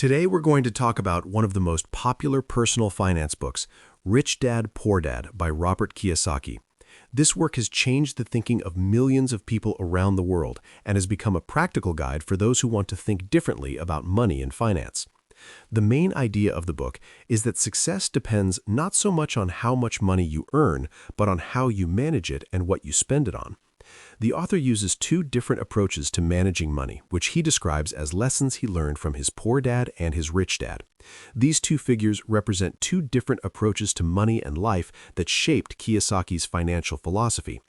Today we're going to talk about one of the most popular personal finance books, Rich Dad, Poor Dad by Robert Kiyosaki. This work has changed the thinking of millions of people around the world and has become a practical guide for those who want to think differently about money and finance. The main idea of the book is that success depends not so much on how much money you earn, but on how you manage it and what you spend it on. The author uses two different approaches to managing money, which he describes as lessons he learned from his poor dad and his rich dad. These two figures represent two different approaches to money and life that shaped Kiyosaki's financial philosophy.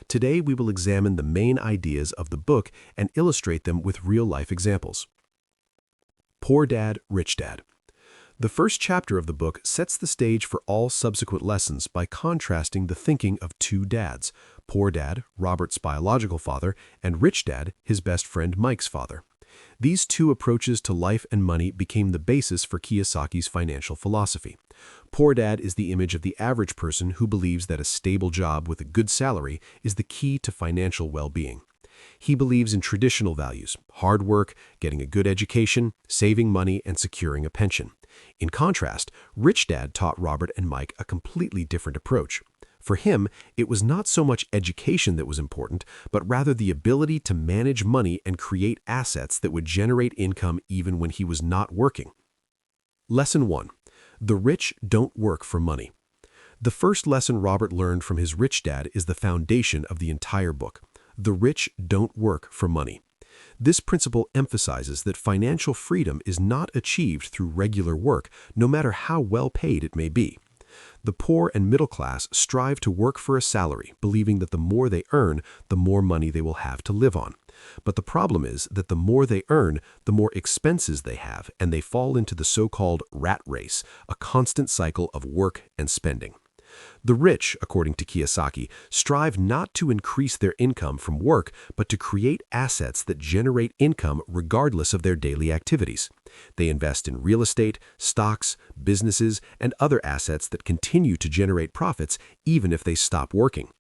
Today, we will examine the main ideas of the book and illustrate them with real-life examples. Poor Dad, Rich Dad. The first chapter of the book sets the stage for all subsequent lessons by contrasting the thinking of two dads, Poor Dad, Robert's biological father, and Rich Dad, his best friend Mike's father. These two approaches to life and money became the basis for Kiyosaki's financial philosophy. Poor Dad is the image of the average person who believes that a stable job with a good salary is the key to financial well-being. He believes in traditional values, hard work, getting a good education, saving money, and securing a pension. In contrast, Rich Dad taught Robert and Mike a completely different approach. For him, it was not so much education that was important, but rather the ability to manage money and create assets that would generate income even when he was not working. Lesson 1. The rich don't work for money. The first lesson Robert learned from his rich dad is the foundation of the entire book. The rich don't work for money. This principle emphasizes that financial freedom is not achieved through regular work, no matter how well paid it may be. The poor and middle class strive to work for a salary, believing that the more they earn, the more money they will have to live on. But the problem is that the more they earn, the more expenses they have, and they fall into the so-called rat race, a constant cycle of work and spending. The rich, according to Kiyosaki, strive not to increase their income from work, but to create assets that generate income regardless of their daily activities. They invest in real estate, stocks, businesses, and other assets that continue to generate profits even if they stop working.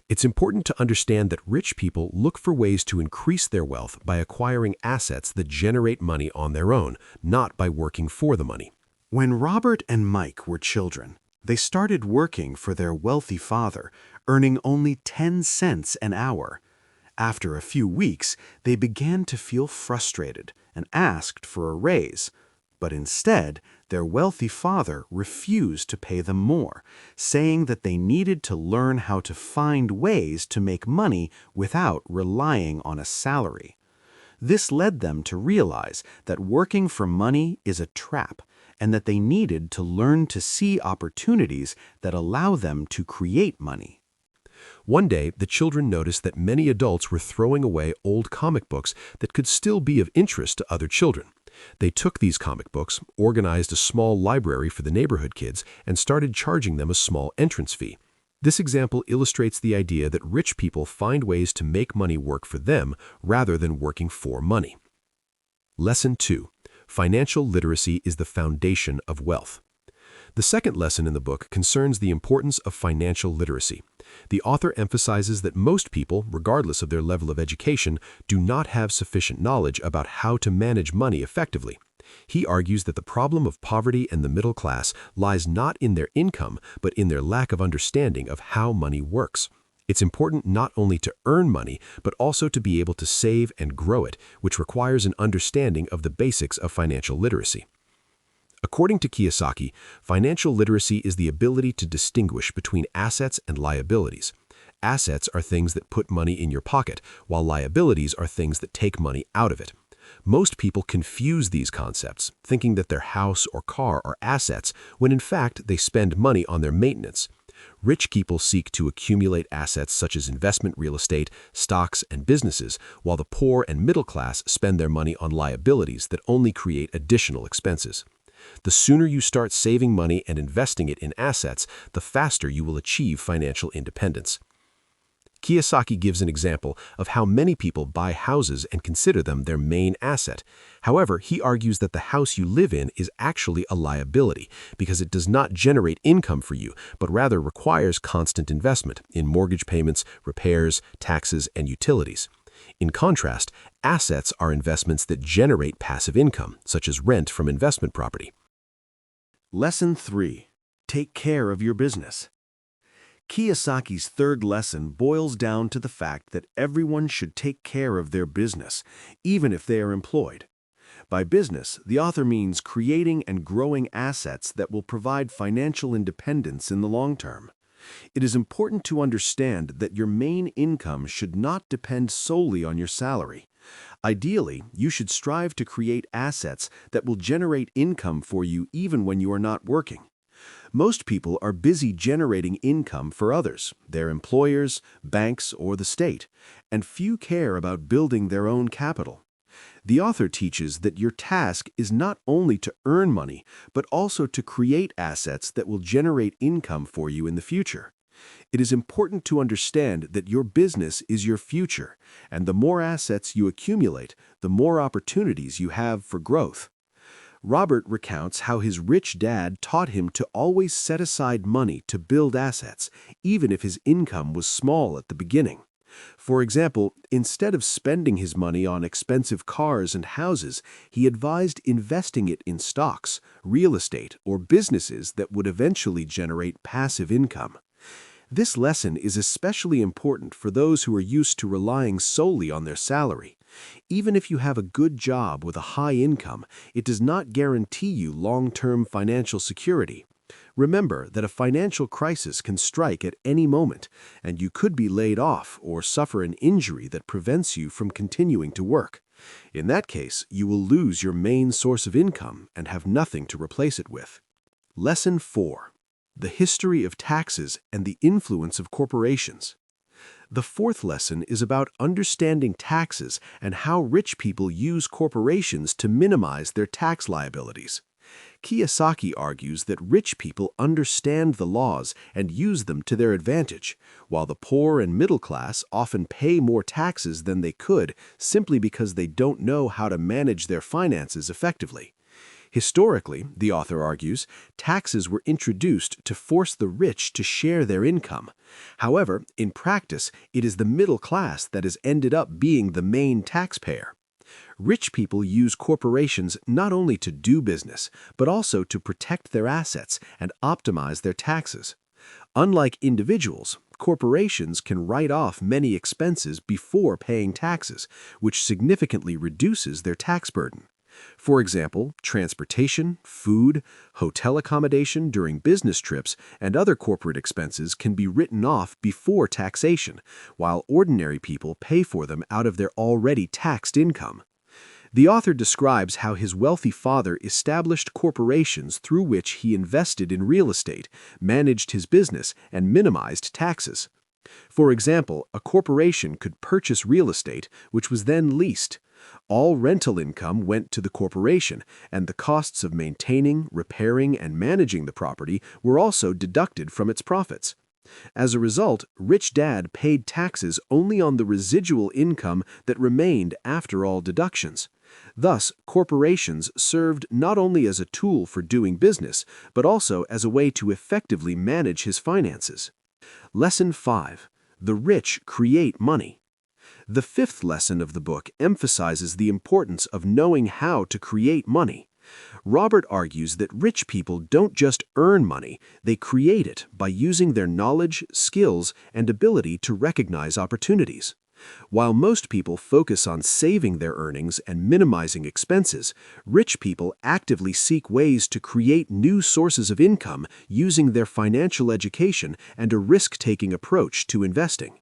It's important to understand that rich people look for ways to increase their wealth by acquiring assets that generate money on their own, not by working for the money. When Robert and Mike were children, they started working for their wealthy father, earning only 10 cents an hour. After a few weeks, they began to feel frustrated and asked for a raise. But instead, their wealthy father refused to pay them more, saying that they needed to learn how to find ways to make money without relying on a salary. This led them to realize that working for money is a trap, and that they needed to learn to see opportunities that allow them to create money. One day, the children noticed that many adults were throwing away old comic books that could still be of interest to other children. They took these comic books, organized a small library for the neighborhood kids, and started charging them a small entrance fee. This example illustrates the idea that rich people find ways to make money work for them rather than working for money. Lesson 2. Financial literacy is the foundation of wealth. The second lesson in the book concerns the importance of financial literacy. The author emphasizes that most people, regardless of their level of education, do not have sufficient knowledge about how to manage money effectively. He argues that the problem of poverty and the middle class lies not in their income, but in their lack of understanding of how money works. It's important not only to earn money, but also to be able to save and grow it, which requires an understanding of the basics of financial literacy. According to Kiyosaki, financial literacy is the ability to distinguish between assets and liabilities. Assets are things that put money in your pocket, while liabilities are things that take money out of it. Most people confuse these concepts, thinking that their house or car are assets, when in fact they spend money on their maintenance. Rich people seek to accumulate assets such as investment real estate, stocks, and businesses, while the poor and middle class spend their money on liabilities that only create additional expenses. The sooner you start saving money and investing it in assets, the faster you will achieve financial independence. Kiyosaki gives an example of how many people buy houses and consider them their main asset. However, he argues that the house you live in is actually a liability because it does not generate income for you, but rather requires constant investment in mortgage payments, repairs, taxes, and utilities. In contrast, assets are investments that generate passive income, such as rent from investment property. Lesson 3. Take care of your business. Kiyosaki's third lesson boils down to the fact that everyone should take care of their business, even if they are employed. By business, the author means creating and growing assets that will provide financial independence in the long term. It is important to understand that your main income should not depend solely on your salary. Ideally, you should strive to create assets that will generate income for you even when you are not working. Most people are busy generating income for others, their employers, banks, or the state, and few care about building their own capital. The author teaches that your task is not only to earn money, but also to create assets that will generate income for you in the future. It is important to understand that your business is your future, and the more assets you accumulate, the more opportunities you have for growth. Robert recounts how his rich dad taught him to always set aside money to build assets, even if his income was small at the beginning. For example, instead of spending his money on expensive cars and houses, he advised investing it in stocks, real estate, or businesses that would eventually generate passive income. This lesson is especially important for those who are used to relying solely on their salary. Even if you have a good job with a high income, it does not guarantee you long-term financial security. Remember that a financial crisis can strike at any moment, and you could be laid off or suffer an injury that prevents you from continuing to work. In that case, you will lose your main source of income and have nothing to replace it with. Lesson 4. The history of taxes and the influence of corporations. The fourth lesson is about understanding taxes and how rich people use corporations to minimize their tax liabilities. Kiyosaki argues that rich people understand the laws and use them to their advantage, while the poor and middle class often pay more taxes than they could simply because they don't know how to manage their finances effectively. Historically, the author argues, taxes were introduced to force the rich to share their income. However, in practice, it is the middle class that has ended up being the main taxpayer. Rich people use corporations not only to do business, but also to protect their assets and optimize their taxes. Unlike individuals, corporations can write off many expenses before paying taxes, which significantly reduces their tax burden. For example, transportation, food, hotel accommodation during business trips, and other corporate expenses can be written off before taxation, while ordinary people pay for them out of their already taxed income. The author describes how his wealthy father established corporations through which he invested in real estate, managed his business, and minimized taxes. For example, a corporation could purchase real estate, which was then leased. All rental income went to the corporation, and the costs of maintaining, repairing, and managing the property were also deducted from its profits. As a result, Rich Dad paid taxes only on the residual income that remained after all deductions. Thus, corporations served not only as a tool for doing business, but also as a way to effectively manage his finances. Lesson 5. The rich create money. The fifth lesson of the book emphasizes the importance of knowing how to create money. Robert argues that rich people don't just earn money, they create it by using their knowledge, skills, and ability to recognize opportunities. While most people focus on saving their earnings and minimizing expenses, rich people actively seek ways to create new sources of income using their financial education and a risk-taking approach to investing.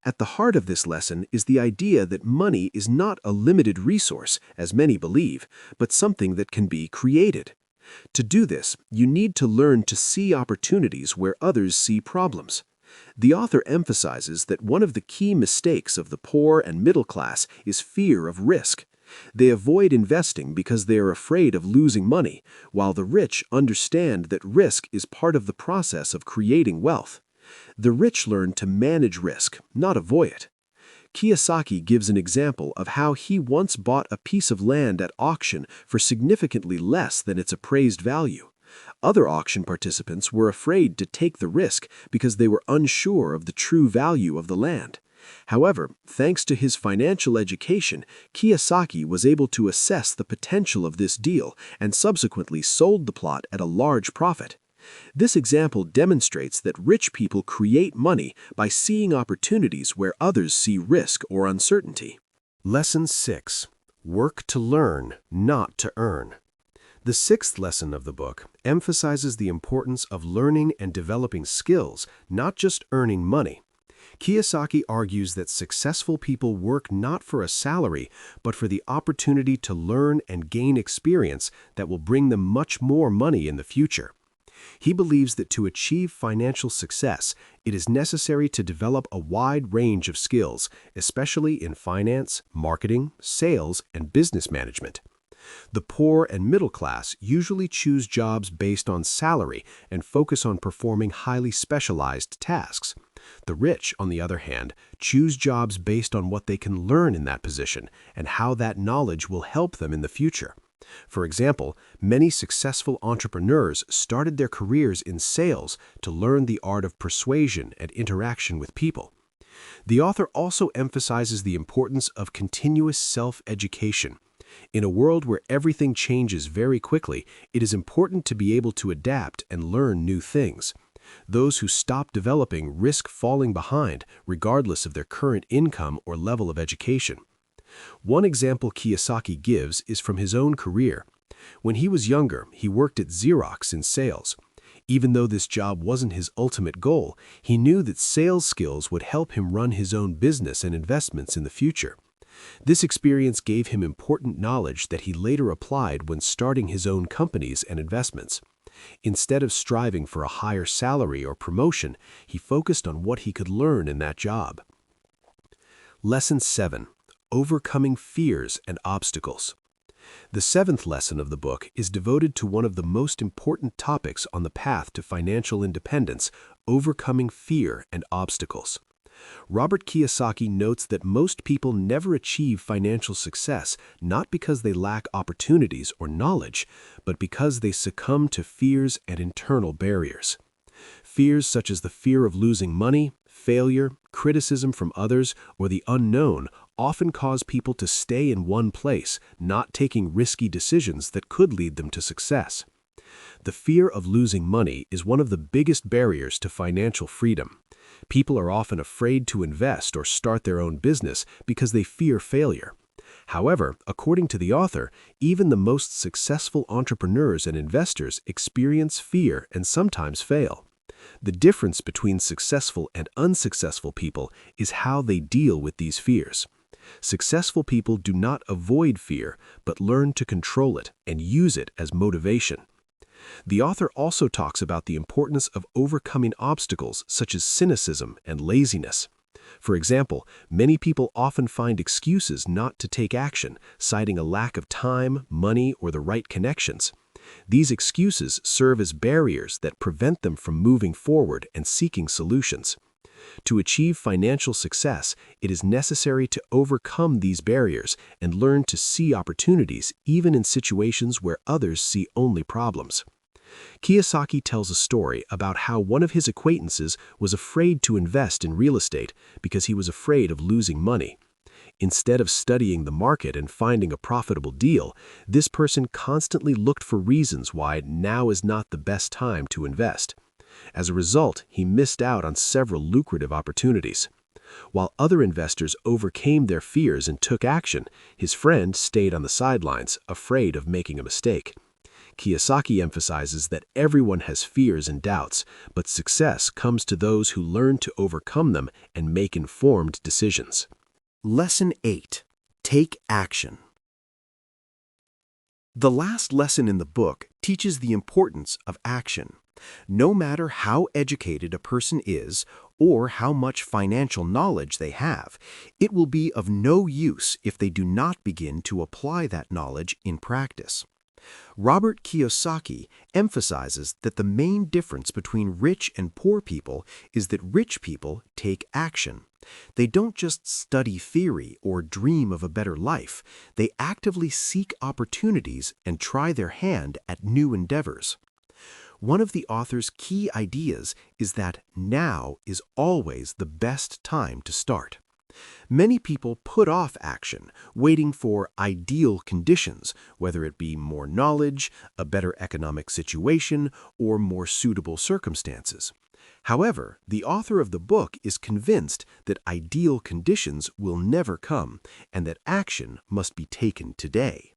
At the heart of this lesson is the idea that money is not a limited resource, as many believe, but something that can be created. To do this, you need to learn to see opportunities where others see problems. The author emphasizes that one of the key mistakes of the poor and middle class is fear of risk. They avoid investing because they are afraid of losing money, while the rich understand that risk is part of the process of creating wealth. The rich learn to manage risk, not avoid it. Kiyosaki gives an example of how he once bought a piece of land at auction for significantly less than its appraised value. Other auction participants were afraid to take the risk because they were unsure of the true value of the land. However, thanks to his financial education, Kiyosaki was able to assess the potential of this deal and subsequently sold the plot at a large profit. This example demonstrates that rich people create money by seeing opportunities where others see risk or uncertainty. Lesson 6. Work to learn, not to earn. The sixth lesson of the book emphasizes the importance of learning and developing skills, not just earning money. Kiyosaki argues that successful people work not for a salary, but for the opportunity to learn and gain experience that will bring them much more money in the future. He believes that to achieve financial success, it is necessary to develop a wide range of skills, especially in finance, marketing, sales, and business management. The poor and middle class usually choose jobs based on salary and focus on performing highly specialized tasks. The rich, on the other hand, choose jobs based on what they can learn in that position and how that knowledge will help them in the future. For example, many successful entrepreneurs started their careers in sales to learn the art of persuasion and interaction with people. The author also emphasizes the importance of continuous self-education. In a world where everything changes very quickly, it is important to be able to adapt and learn new things. Those who stop developing risk falling behind, regardless of their current income or level of education. One example Kiyosaki gives is from his own career. When he was younger, he worked at Xerox in sales. Even though this job wasn't his ultimate goal, he knew that sales skills would help him run his own business and investments in the future. This experience gave him important knowledge that he later applied when starting his own companies and investments. Instead of striving for a higher salary or promotion, he focused on what he could learn in that job. Lesson 7. Overcoming fears and obstacles. The seventh lesson of the book is devoted to one of the most important topics on the path to financial independence: overcoming fear and obstacles. Robert Kiyosaki notes that most people never achieve financial success not because they lack opportunities or knowledge, but because they succumb to fears and internal barriers. Fears such as the fear of losing money, failure, criticism from others, or the unknown often cause people to stay in one place, not taking risky decisions that could lead them to success. The fear of losing money is one of the biggest barriers to financial freedom. People are often afraid to invest or start their own business because they fear failure. However, according to the author, even the most successful entrepreneurs and investors experience fear and sometimes fail. The difference between successful and unsuccessful people is how they deal with these fears. Successful people do not avoid fear, but learn to control it and use it as motivation. The author also talks about the importance of overcoming obstacles such as cynicism and laziness. For example, many people often find excuses not to take action, citing a lack of time, money, or the right connections. These excuses serve as barriers that prevent them from moving forward and seeking solutions. To achieve financial success, it is necessary to overcome these barriers and learn to see opportunities even in situations where others see only problems. Kiyosaki tells a story about how one of his acquaintances was afraid to invest in real estate because he was afraid of losing money. Instead of studying the market and finding a profitable deal, this person constantly looked for reasons why now is not the best time to invest. As a result, he missed out on several lucrative opportunities. While other investors overcame their fears and took action, his friend stayed on the sidelines, afraid of making a mistake. Kiyosaki emphasizes that everyone has fears and doubts, but success comes to those who learn to overcome them and make informed decisions. Lesson 8. Take action. The last lesson in the book teaches the importance of action. No matter how educated a person is or how much financial knowledge they have, it will be of no use if they do not begin to apply that knowledge in practice. Robert Kiyosaki emphasizes that the main difference between rich and poor people is that rich people take action. They don't just study theory or dream of a better life. They actively seek opportunities and try their hand at new endeavors. One of the author's key ideas is that now is always the best time to start. Many people put off action, waiting for ideal conditions, whether it be more knowledge, a better economic situation, or more suitable circumstances. However, the author of the book is convinced that ideal conditions will never come and that action must be taken today.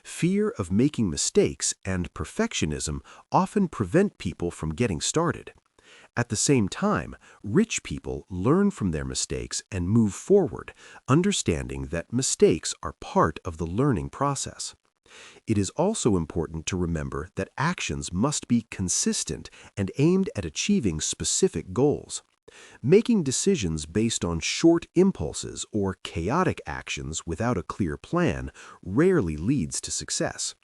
Fear of making mistakes and perfectionism often prevent people from getting started. At the same time, rich people learn from their mistakes and move forward, understanding that mistakes are part of the learning process. It is also important to remember that actions must be consistent and aimed at achieving specific goals. Making decisions based on short impulses or chaotic actions without a clear plan rarely leads to success.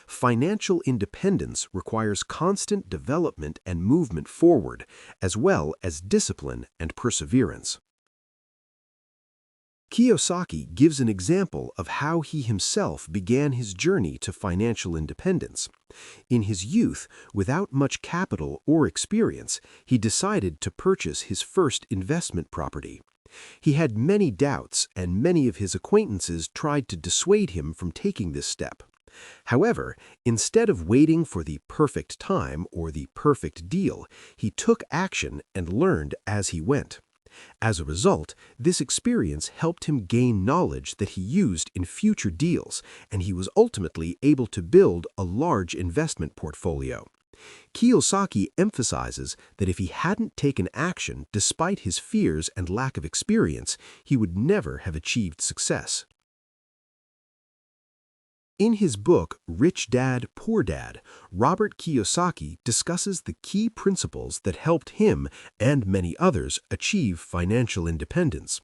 Financial independence requires constant development and movement forward, as well as discipline and perseverance. Kiyosaki gives an example of how he himself began his journey to financial independence. In his youth, without much capital or experience, he decided to purchase his first investment property. He had many doubts, and many of his acquaintances tried to dissuade him from taking this step. However, instead of waiting for the perfect time or the perfect deal, he took action and learned as he went. As a result, this experience helped him gain knowledge that he used in future deals, and he was ultimately able to build a large investment portfolio. Kiyosaki emphasizes that if he hadn't taken action despite his fears and lack of experience, he would never have achieved success. In his book, Rich Dad, Poor Dad, Robert Kiyosaki discusses the key principles that helped him and many others achieve financial independence.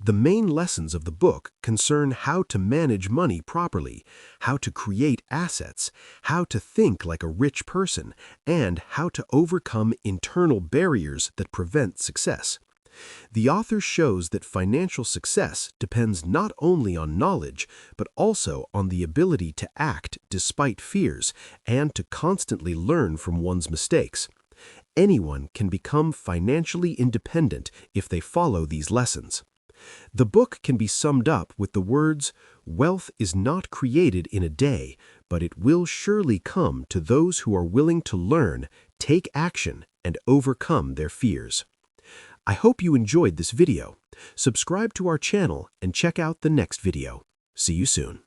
The main lessons of the book concern how to manage money properly, how to create assets, how to think like a rich person, and how to overcome internal barriers that prevent success. The author shows that financial success depends not only on knowledge, but also on the ability to act despite fears and to constantly learn from one's mistakes. Anyone can become financially independent if they follow these lessons. The book can be summed up with the words, "Wealth is not created in a day, but it will surely come to those who are willing to learn, take action, and overcome their fears." I hope you enjoyed this video. Subscribe to our channel and check out the next video. See you soon.